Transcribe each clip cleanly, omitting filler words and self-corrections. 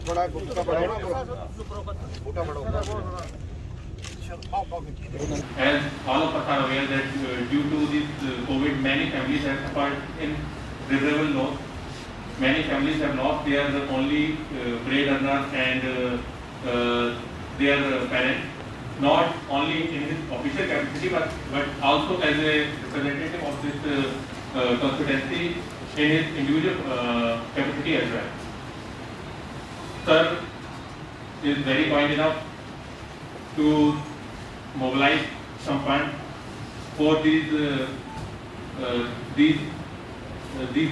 थोड़ा गुस्सा बढ़ाओ ना, बूटा बढ़ाओ। As all of us are aware that due to this COVID, many families have suffered irreparable loss. Many families have lost their only breadwinner and their parents, not only in his official capacity but also as a representative of this constituency in his individual capacity as well. Sir is very kind enough to mobilize some funds for these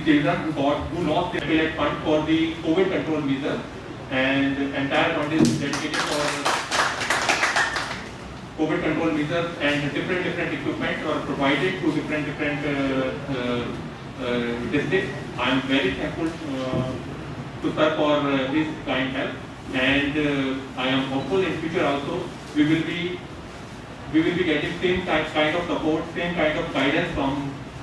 children who lost their PLF fund for the COVID control measure, and entire fund is dedicated for COVID control measures, and different equipment are provided to different districts. I am very thankful to sir for this kind help, and I am hopeful in future also we will be getting same kind of support, same kind of guidance from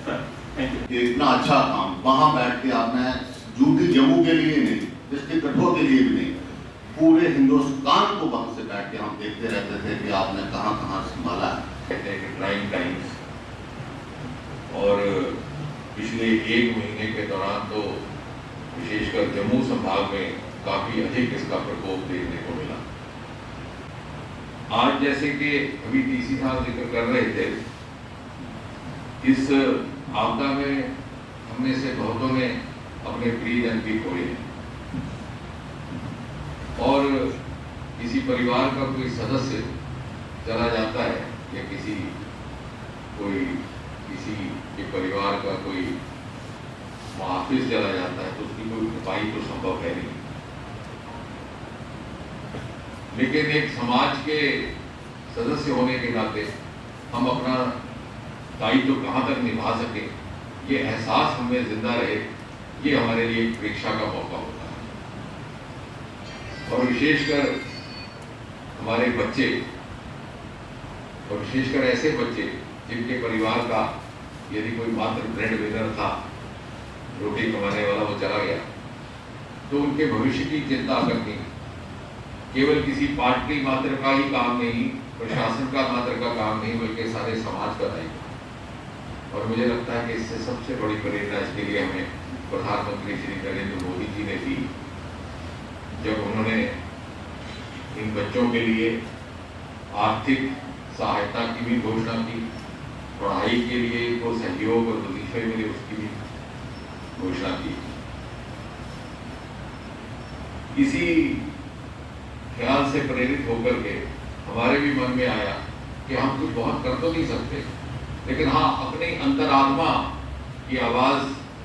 sir. Thank you. ये इतना अच्छा काम वहाँ बैठ के आपने duty Jammu के लिए नहीं, डिस्ट्रिक्ट कठुआ के लिए भी नहीं, पूरे हिंदुस्तान को वहाँ से बैठ के हम देखते रहते थे कि आपने कहाँ कहाँ संभाला है। ट्राइंग टाइम्स और पिछले एक महीने के दौरान तो विशेषकर जम्मू संभाग में काफी अधिक इसका प्रकोप देखने को मिला। आज जैसे कि अभी डीसी साहब जिक्र कर रहे थे, इस आपदा में हमने से बहुतों ने अपने प्रियजन भी खोए हैं, और किसी परिवार का कोई सदस्य चला जाता है या किसी के परिवार का कोई मुहाफिज चला जाता है तो उसकी कोई भरपाई तो संभव है नहीं, लेकिन एक समाज के सदस्य होने के नाते हम अपना दायित्व कहाँ तक निभा सके, ये एहसास हमें जिंदा रहे, ये हमारे लिए एक परीक्षा का मौका होता है। और विशेषकर हमारे बच्चे, और विशेषकर ऐसे बच्चे जिनके परिवार का यदि कोई मात्र ब्रेड विनर था, रोटी कमाने वाला, वो चला गया, तो उनके भविष्य की चिंता करनी केवल किसी पार्टी मात्र का ही काम नहीं, प्रशासन का मात्र का काम नहीं, बल्कि सारे समाज का दायित्व। और मुझे लगता है कि इससे सबसे बड़ी प्रेरणा इसके लिए हमें प्रधानमंत्री श्री नरेंद्र मोदी जी ने दी, जब उन्होंने इन बच्चों के लिए आर्थिक सहायता की भी घोषणा की, पढ़ाई के लिए वो सहयोग और वजीफे मिले उसकी भी घोषणा की। इसी ख्याल से प्रेरित होकर के हमारे भी मन में आया कि हम कुछ बहुत कर तो नहीं सकते, लेकिन हाँ, अपनी अंतरात्मा की आवाज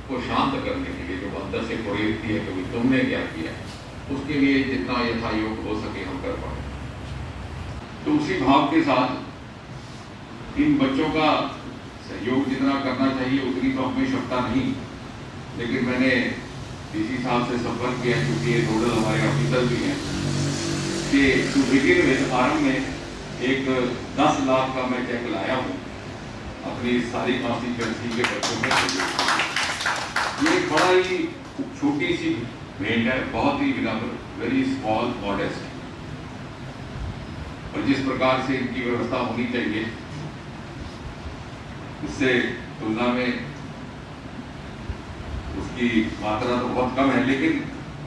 को शांत करने के लिए जो अंदर से प्रेरित है कि तुमने क्या किया, उसके लिए जितना यथायोग हो सके हम कर पाए। तो उसी भाव के साथ इन बच्चों का सहयोग जितना करना चाहिए उतनी तो हमें क्षमता नहीं, लेकिन मैंने डीसी साहब से संपर्क किया, क्योंकि ये नोडल हमारे ऑफिसर भी हैं, कि टू बिगिन विद आरंभ में एक 10 लाख का मैं चेक लाया हूँ अपनी सारी कॉन्स्टिट्यूएंसी के बच्चों में। ये बड़ा ही छोटी सी भेंट है, बहुत ही विनम्र, वेरी स्मॉल मॉडेस्ट, और जिस प्रकार से इनकी व्यवस्था होनी चाहिए उससे तुलना में उसकी मात्रा तो बहुत कम है। लेकिन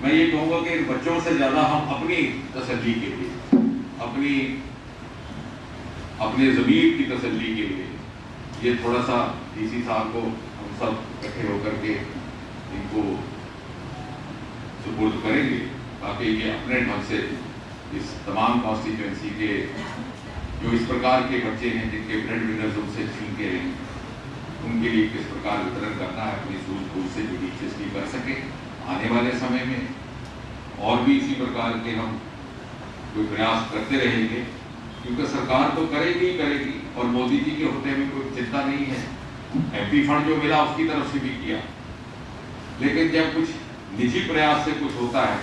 मैं ये कहूँगा कि इन बच्चों से ज्यादा हम अपनी तसल्ली के लिए, अपने ज़मीर की तसल्ली के लिए ये थोड़ा सा डीसी साहब को हम सब इकट्ठे होकर के इनको सुपुर्द करेंगे, ताकि ये अपने ढंग से इस तमाम कॉन्स्टिट्यूएंसी के जो इस प्रकार के बच्चे हैं जिनके ब्रेड विनर्स उनसे छीन के रहें, उनके लिए किस प्रकार वितरण करना है, अपनी सूझबूझ से जो दिलचस्पी कर सके। आने वाले समय में और भी इसी प्रकार के हम कोई प्रयास करते रहेंगे, क्योंकि सरकार तो करेगी करेगी, और मोदी जी के होते हुए कोई चिंता नहीं है। एमपी फंड जो मिला उसकी तरफ से भी किया, लेकिन जब कुछ निजी प्रयास से कुछ होता है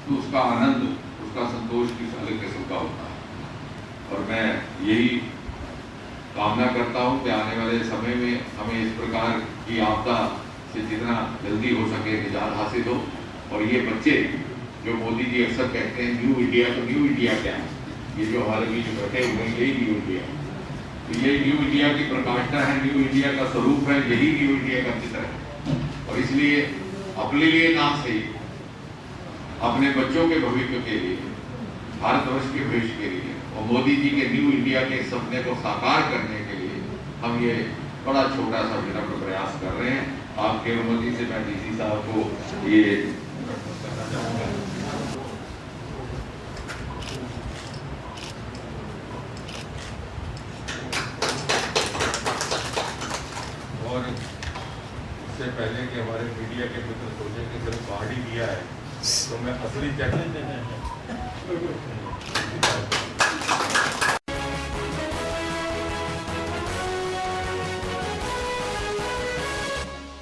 तो उसका आनंद, उसका संतोष किस अलग किस्म का होता है। और मैं यही कामना करता हूं कि आने वाले समय में हमें इस प्रकार की आपदा से जितना जल्दी हो सके निजात हासिल हो, और ये बच्चे जो मोदी जी अक्सर कहते हैं न्यू इंडिया, तो न्यू इंडिया क्या है? ये जो हमारे बीच बैठे हुए हैं यही न्यू इंडिया है। तो ये न्यू इंडिया की प्रकाशना है, न्यू इंडिया का स्वरूप है, यही न्यू इंडिया का चित्र है। और इसलिए अपने लिए ना सही, अपने बच्चों के भविष्य के लिए, भारतवर्ष के भविष्य के लिए और मोदी जी के न्यू इंडिया के सपने को साकार करने के लिए हम ये बड़ा छोटा सा विनम्र प्रयास कर रहे हैं। आपके अनुमति से मैं डीसी साहब को ये करना चाहूँगा। और इससे पहले कि हमारे मीडिया के मित्र सोचे कि सिर्फ कार्ड ही दिया है, तो मैं असली चेक